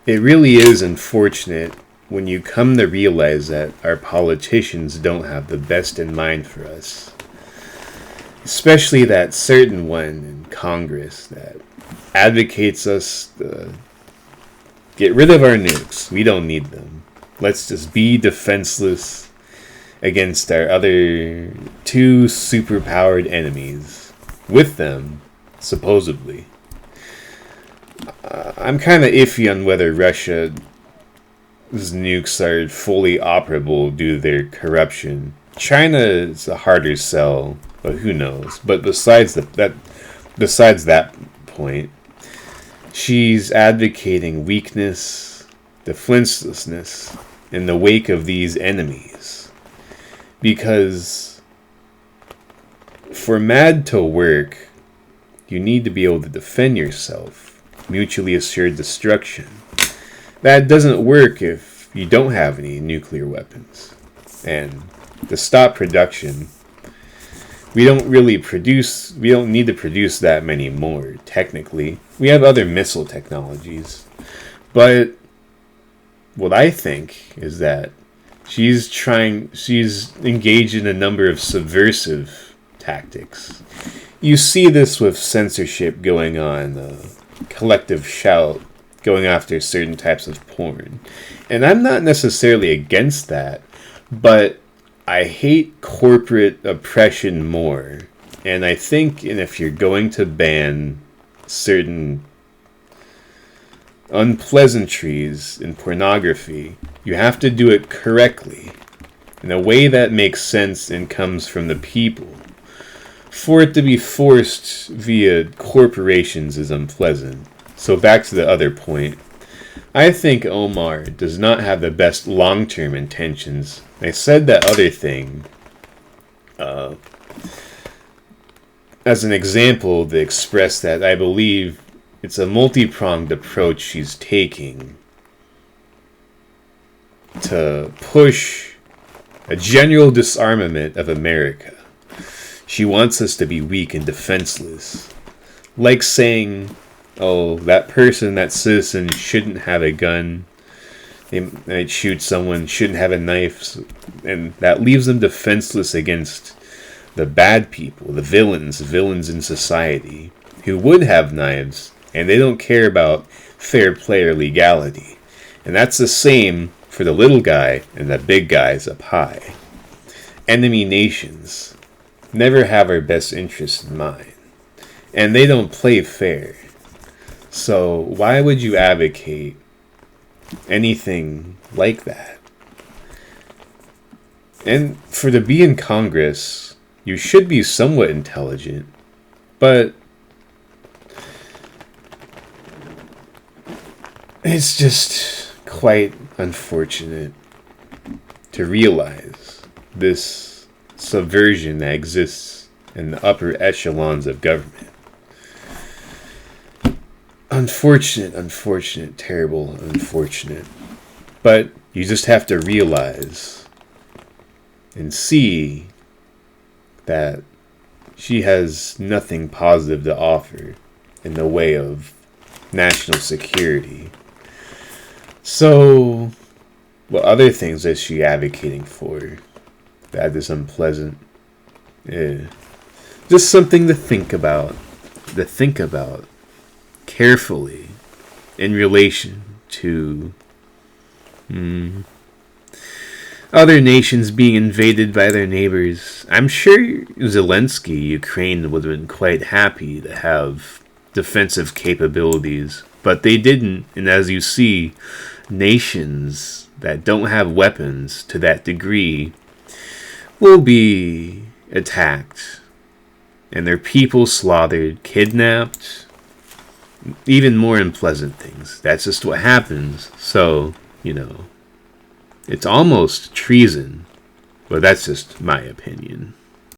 It really is unfortunate when you come to realize that our politicians don't have the best in mind for us. Especially that certain one in Congress that advocates us to get rid of our nukes. We don't need them. Let's just be defenseless against our other two superpowered enemies. With them, supposedly. I'm kind of iffy on whether Russia's nukes are fully operable due to their corruption. China is a harder sell, but who knows? But besides that point, she's advocating weakness, defenselessness in the wake of these enemies. Because for MAD to work, you need to be able to defend yourself. Mutually assured destruction. That doesn't work if you don't have any nuclear weapons. And to stop production, we don't need to produce that many more, technically. We have other missile technologies. But what I think is that she's engaged in a number of subversive tactics. You see this with censorship going on, collective shout going after certain types of porn. And I'm not necessarily against that, but I hate corporate oppression more. And I think if you're going to ban certain unpleasantries in pornography, you have to do it correctly, in a way that makes sense and comes from the people. For it to be forced via corporations is unpleasant. So back to the other point. I think Omar does not have the best long-term intentions. I said that other thing as an example to express that I believe it's a multi-pronged approach she's taking to push a general disarmament of America. She wants us to be weak and defenseless. Like saying, oh, that person, that citizen shouldn't have a gun. They might shoot someone, shouldn't have a knife. And that leaves them defenseless against the bad people, the villains in society, who would have knives, and they don't care about fair play or legality. And that's the same for the little guy and the big guys up high. Enemy nations never have our best interests in mind. And they don't play fair. So why would you advocate anything like that? And for to be in Congress, you should be somewhat intelligent. But it's just quite unfortunate to realize this subversion that exists in the upper echelons of government. Unfortunate, terrible, unfortunate. But you just have to realize and see that she has nothing positive to offer in the way of national security. So, what other things is she advocating for? That is unpleasant. Just something to think about. Carefully in relation to other nations being invaded by their neighbors. I'm sure Zelensky, Ukraine, would have been quite happy to have defensive capabilities, but they didn't. And as you see, nations that don't have weapons to that degree will be attacked, and their people slaughtered, kidnapped, even more unpleasant things. That's just what happens. So, it's almost treason, but that's just my opinion.